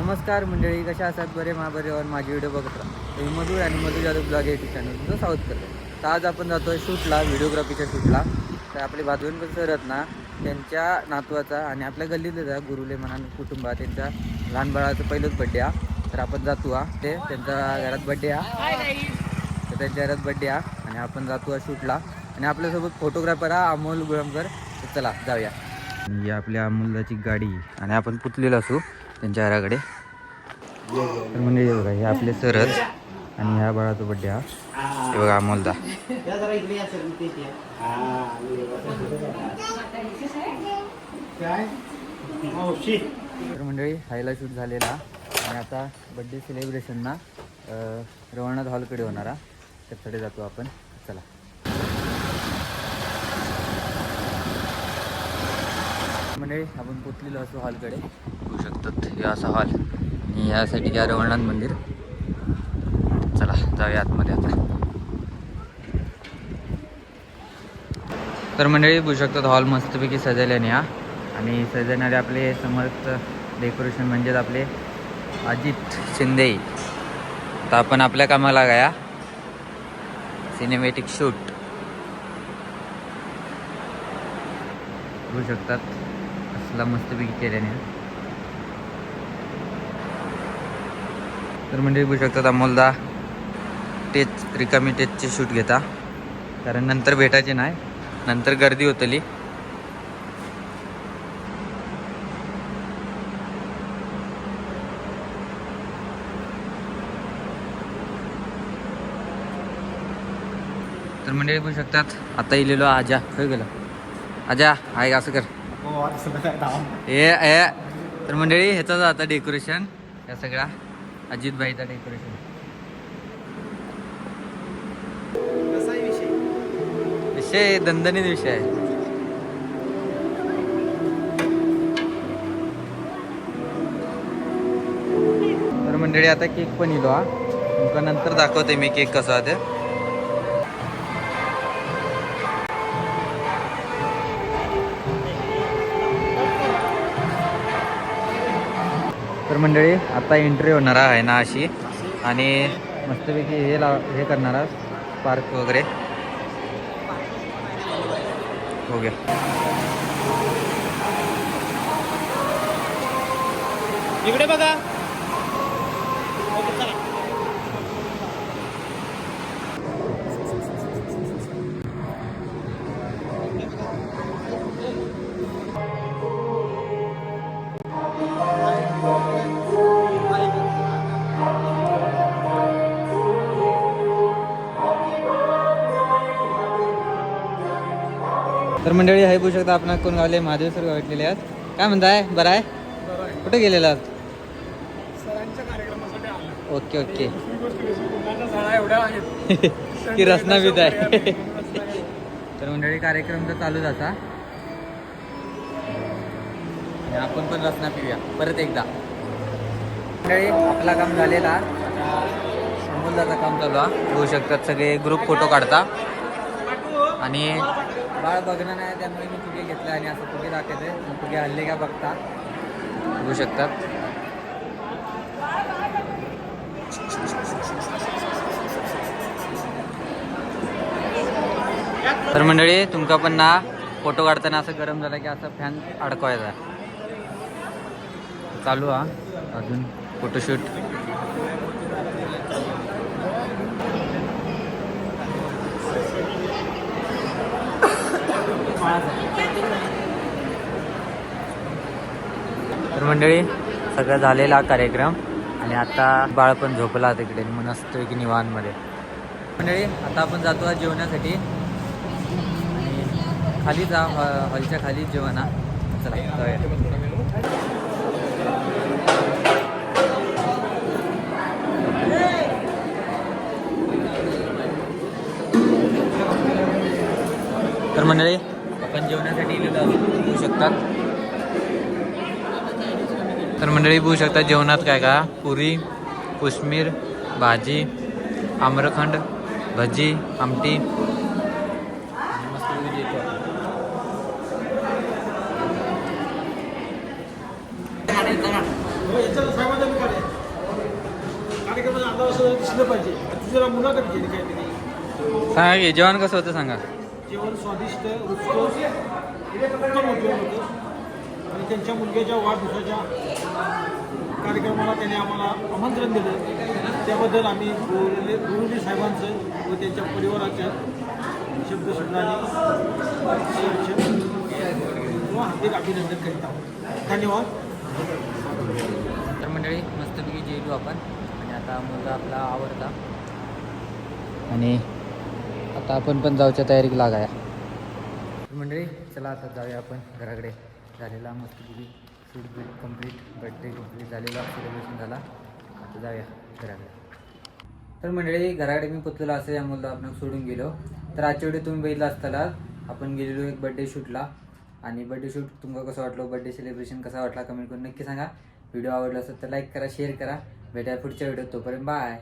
नमस्कार मंडळी, कशा असतात? बरे बरे और माझी व्हिडिओ बघत राहा. मी मधू आणि Madhu Jadhav blog YouTube channel तुमचं स्वागत करतो. तर आज आपण जातो आहे शूटला, व्हिडिओग्राफीच्या शूटला. तर आपले बाजून पण सर आहेत ना, त्यांच्या नातवाचा आणि आपल्या गल्लीतल्या गुरुले म्हणा कुटुंबात त्यांच्या लहान बाळाचं पहिलंच बड्डे हा. तर आपण जातो हा, ते त्यांच्या घरात बड्डे हा. तर त्यांच्या घरात बड्डे हा आणि आपण जातो हा शूटला. आणि आपल्यासोबत फोटोग्राफर हा अमोल गुळमकर. तर चला जाऊया. ही आपल्या अमोलदाची गाडी आणि आपण पुतलेलो असू त्यांच्या घराकडे. तर म्हणजे हे बघा, हे आपले सरच आणि ह्या बाळाचा बड्डे हा. हे बघा अमोलदा. तर मंडळी हायला शूट झालेला आणि आता बड्डे सेलिब्रेशन ना रवनाथ हॉलकडे होणार हा. त्याकडे जातो आपण. चला मंडळी, आपण पोचलेलो असतो हॉलकडे. बघू शकतात हे असा हॉल आणि यासाठी या रवनाथ मंदिर. चला जाऊया आतमध्ये आता. तर मंडळी बघू शकतात हॉल मस्तपैकी सजवल्याने हा. आणि सजवणारे आपले समर्थ डेकोरेशन म्हणजेच आपले अजित शिंदे. तर आपण आपल्या कामाला गया सिनेमॅटिक शूट. बघू शकतात असला मस्तपैकी केल्याने. तर मंडळी बघू शकतात अमोलदा टेच रिकामी टेचचे शूट घेता, कारण नंतर भेटायचे नाही, नंतर गर्दी होतली. तर मंडळी बघू शकतात आता इलेलो आजा. खय गेला आजा? आहे असं कर ए. तर मंडळी ह्याचाच आता डेकोरेशन, या सगळा अजित भाईचा डेकोरेशन. विषय दणदणीत विषय आहे. तर मंडळी आता केक पण इलो हा. तुमका नंतर दाखवते मी केक कसा आहे ते. तर मंडळी आता एंट्री होणार आहे ना अशी, आणि मस्तपैकी हे करणार पार्क वगैरे हो गया. इकडे बघा. तर मंडळी हे बघू शकता आपण कोण गावले महादेव सर भेटलेले आहेत. काय म्हणताय? बरं आहे? कुठे गेलेला? Okay okay. की रसना बीत आहे. तर मंडळी कार्यक्रम तर चालू जाता आणि आपण पण रसना पिऊया परत एकदा. मंडळी आपला काम झालेला, अमोलदाचं काम चालू आहे. बघू शकतात सगळे ग्रुप फोटो काढता आणि बाळ बघणं नाही त्यामुळे मी फुगे घेतला आणि असं फुगे दाखवते. फुगे हल्ले का बघता बघू शकतात. तर मंडळी तुमका पण ना फोटो काढताना असं गरम झालं की असं फॅन अडकवायचा चालू हा अजून फोटोशूट. तर मंडळी सगळं झालेला कार्यक्रम आणि आता बाळ पण झोपला तिकडे मस्त की निवांतमध्ये. मंडळी आता आपण जातो आज जेवणासाठी आणि खाली जा हॉलच्या खाली जेवण हा. चला जाऊया. तर मंडळी आपण जेवणासाठी बघू शकतात. तर मंडळी बघू शकता जेवणात काय का पुरी, कोशिंबीर, भाजी, आम्रखंड, भजी, आमटी. असं दिसलं पाहिजे. ती जरा मुलाखत केली काहीतरी. सांगा की जेवण कसं होतं सांगा. जेवण स्वादिष्ट, उत्तम होतं. आणि त्यांच्या मुलग्याच्या वाढदिवसाच्या कार्यक्रमाला त्याने आम्हाला आमंत्रण दिलं. त्याबद्दल आम्ही गुरुजी साहेबांचं व त्यांच्या परिवाराच्या शब्दशब्दाने हार्दिक अभिनंदन करीत आहोत. धन्यवाद. तर मंडळी मस्तपैकी जेवलो आपण आणि आता मुलगा आपला आवडता आणि आता आपण पण जाऊच्या तयारीक लागाया. तर मंडळी चला आता जाऊया आपण घराकडे. झालेला मस्तपैकी shoot beat complete, birthday complete झालेला, सेलिब्रेशन झाला. आता जाऊया घराकडे. तर मंडळी घराकडे मी पोचलेलो असं या मुलगा आपण सोडून गेलो. तर आजच्या व्हिडिओ तुम्ही बघितला असताना आपण गेलेलो एक बर्थडे शूटला आणि बर्थडे शूट तुम्हाला कसं वाटलं, बर्थडे सेलिब्रेशन कसा वाटला कमेंट करून नक्की सांगा. व्हिडिओ आवडला असेल तर लाईक करा, शेअर करा. भेटायला पुढच्या व्हिडिओत. तोपर्यंत बाय.